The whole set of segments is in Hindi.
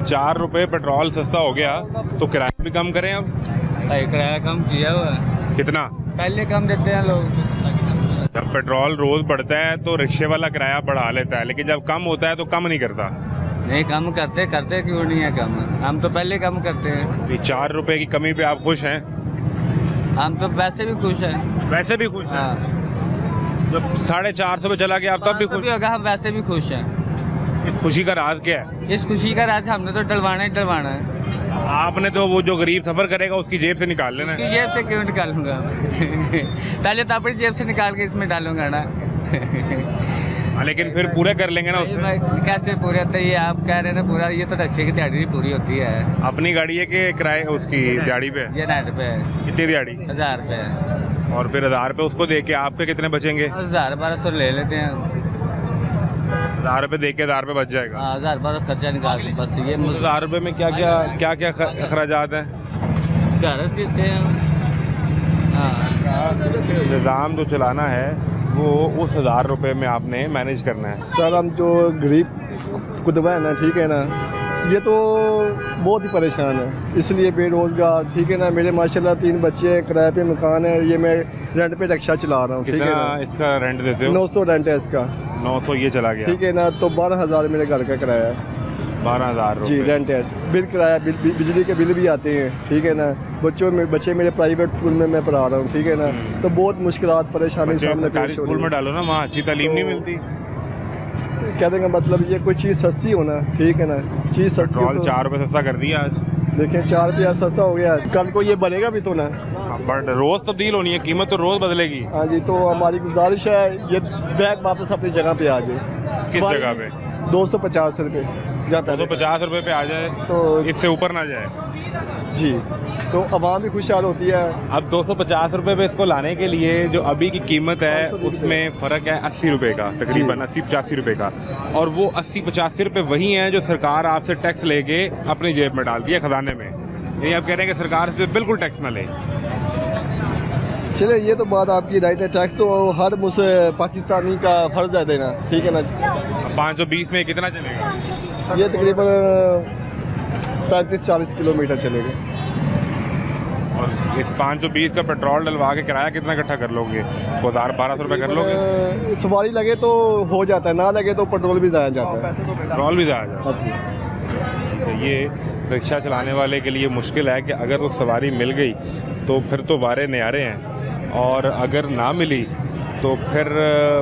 4 रुपए पेट्रोल सस्ता हो गया तो किराया भी कम करें अब। किराया कम किया हुआ है, कितना? पहले कम देते हैं लोग। जब पेट्रोल रोज बढ़ता है तो रिक्शे वाला किराया बढ़ा लेता है, लेकिन जब कम होता है तो कम नहीं करता। नहीं कम करते क्यों नहीं है कम, हम तो पहले कम करते हैं। ये 4 रुपए की कमी पे आप खुश हैं? हम तो वैसे भी खुश हैं। वैसे भी खुश हैं? हाँ, जब 450 पे चला गया आप तब भी खुश? होगा, हम वैसे भी खुश हैं। इस खुशी का राज क्या है? इस खुशी का राज हमने तो डलवाना ही डलवाना है। आपने तो वो जो गरीब सफर करेगा उसकी जेब से निकाल लेना है। जेब से क्यों निकालूंगा पहले तो अपनी जेब से निकाल के इसमें डालूंगा ना लेकिन फिर पूरे कर लेंगे ना उसमें। कैसे पूरे होते ये आप कह रहे हैं ना, पूरा ये तो टैक्सी की दिहाड़ी पूरी होती है। अपनी गाड़ी है कि किराए उसकी दिहाड़ी पे? ये 9 रुपए है। कितनी दिहाड़ी? 1000 रुपये। और फिर 1000 रुपये उसको दे के आपके कितने बचेंगे? 1000-1200 ले लेते हैं। 1000 रुपये दे के 1000 रुपये बच जाएगा। 1000-1200 खर्चा निकाल के बस ये 1000 रुपये में क्या क्या अखराजात हैं? घर देते हैं। हाँ, निज़ाम जो चलाना है वो उस 1000 रुपये में आपने मैनेज करना है। सर हम जो गरीब कुतबा है ना, ठीक है ना, ये तो बहुत ही परेशान है, इसलिए बेरोजगार, ठीक है ना। मेरे माशाल्लाह 3 बच्चे हैं, किराए पे मकान है, ये मैं रेंट पे रिक्शा चला रहा हूँ, ठीक है ना। इसका रेंट देते हो? 900 रेंट है इसका। 900 ये चला गया, ठीक है ना। तो 12,000 मेरे घर का किराया है। 12,000 जी रेंट है। बिल किराया, बिजली के बिल भी आते हैं, ठीक है ना। बच्चे मेरे प्राइवेट स्कूल में मैं पढ़ा रहा हूँ, ठीक है ना। तो बहुत मुश्किलात परेशानी सामने पेश हो स्कूल में डालो ना, वहाँ अच्छी तालीम नहीं मिलती। कहने का मतलब ये कोई चीज़ सस्ती हो ना, ठीक है ना, चीज़ सस्ती हो पेट्रोल तो 4 रुपये सस्ता कर दिया आज। देखें 4 रुपया सस्ता हो गया, कल को ये बढ़ेगा भी तो ना। बट रोज तब्दील होनी है, कीमत तो रोज बदलेगी। हाँ जी, तो हमारी गुजारिश है ये बैग वापस अपनी जगह पे आ जाए। किस जगह पे? 250 रुपये जहाँ पे 250 रुपये पे आ जाए, तो इससे ऊपर ना जाए जी, तो आवाम भी खुशहाल होती है। अब 250 रुपये पे इसको लाने के लिए जो अभी की कीमत है उसमें फ़र्क है 80 रुपये का, तकरीबन 80-85 रुपये का। और वो 80-85 रुपये वही हैं जो सरकार आपसे टैक्स लेके अपनी जेब में डालती है, ख़जाने में। यानी आप कह रहे हैं कि सरकार से बिल्कुल टैक्स ना ले। चले, ये तो बात आपकी राइट है, टैक्स तो हर पाकिस्तानी का फर्ज है देना, ठीक है ना। 520 में कितना चलेगा? ये तकरीबन 35-40 किलोमीटर चलेगा। और इस 520 का पेट्रोल डलवा के किराया कितना इकट्ठा कर लोगे? 1000-1200 रुपये कर लोगे? सवारी लगे तो हो जाता है, ना लगे तो पेट्रोल भी ज़ाया जाता है। पेट्रोल भी ज़्यादा जाता है। तो ये रिक्शा चलाने वाले के लिए मुश्किल है कि अगर वो सवारी मिल गई तो फिर तो वारे न्यारे हैं, और अगर ना मिली तो फिर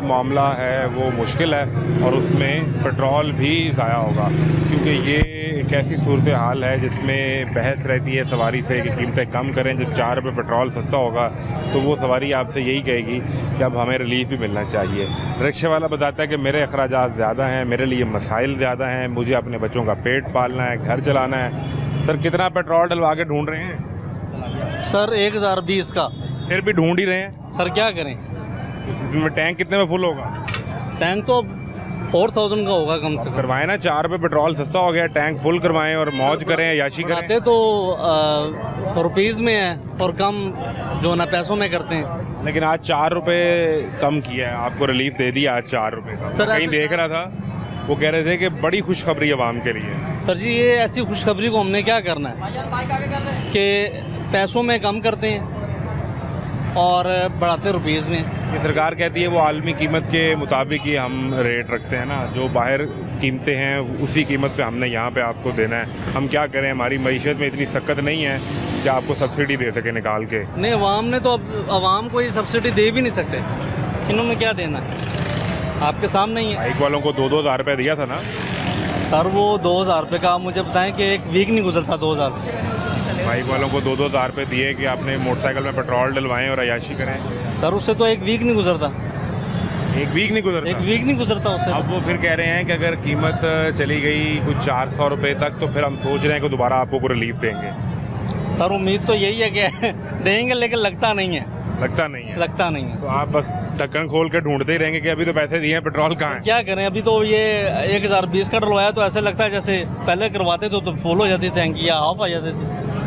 मामला है वो मुश्किल है, और उसमें पेट्रोल भी ज़ाया होगा। क्योंकि ये एक ऐसी सूरत हाल है जिसमें बहस रहती है सवारी से कि कीमतें कम करें। जब 4 रुपये पेट्रोल सस्ता होगा तो वो सवारी आपसे यही कहेगी कि अब हमें रिलीफ भी मिलना चाहिए। रिक्शे वाला बताता है कि मेरे अखराजात ज़्यादा हैं, मेरे लिए मसाइल ज़्यादा हैं, मुझे अपने बच्चों का पेट पालना है, घर चलाना है। सर कितना पेट्रोल डलवा के ढूंढ रहे हैं? सर 1020 का। फिर भी ढूंढ ही रहे हैं। सर क्या करें, टैंक कितने में फुल होगा? टैंक तो 4000 का होगा कम से कम। करवाएं ना, 4 रुपये पेट्रोल सस्ता हो गया, टैंक फुल करवाएं और मौज करें, याशी करें। आते तो रुपीज़ में है और कम जो ना पैसों में करते हैं। लेकिन आज 4 रुपये कम किया है, आपको रिलीफ दे दिया आज 4 रुपये का। सर कहीं देख रहा था वो कह रहे थे कि बड़ी खुशखबरी आवाम के लिए। सर जी ये ऐसी खुशखबरी को हमने क्या करना है कि पैसों में कम करते हैं और बढ़ाते रुपीज़ में। ये सरकार कहती है वो आलमी कीमत के मुताबिक ही हम रेट रखते हैं ना, जो बाहर कीमतें हैं उसी कीमत पे हमने यहाँ पे आपको देना है। हम क्या करें, हमारी मईशत में इतनी सख्त नहीं है कि आपको सब्सिडी दे सके निकाल के। नहीं, अवाम ने तो अब अवाम को ये सब्सिडी दे भी नहीं सकते, इन्होंने क्या देना है, आपके सामने ही है। बाइक वालों को 2-2 हज़ार रुपये दिया था ना सर, वो 2000 रुपये का आप मुझे बताएं कि एक वीक नहीं गुजरता 2000। बाइक वालों को 2-2 हज़ार रुपये दिए कि आपने मोटरसाइकिल में पेट्रोल डलवाएं और अयाशी करें। सर उससे तो एक वीक नहीं गुजरता, एक वीक नहीं गुजरता। एक वीक नहीं गुजरता उससे। अब वो फिर कह रहे हैं कि अगर कीमत चली गई कुछ 400 रुपये तक तो फिर हम सोच रहे हैं कि दोबारा आपको को रिलीफ देंगे। सर उम्मीद तो यही है कि देंगे, लेकिन लगता नहीं है। लगता नहीं है? लगता नहीं है। तो आप बस ढक्कन खोल के ढूंढते ही रहेंगे कि अभी तो पैसे दिए हैं, पेट्रोल कहाँ है? क्या करें, अभी तो ये 1020 का डलवाया तो ऐसे लगता है जैसे पहले करवाते तो फुल हो जाती टैंकी या हाफ आ जाती थी।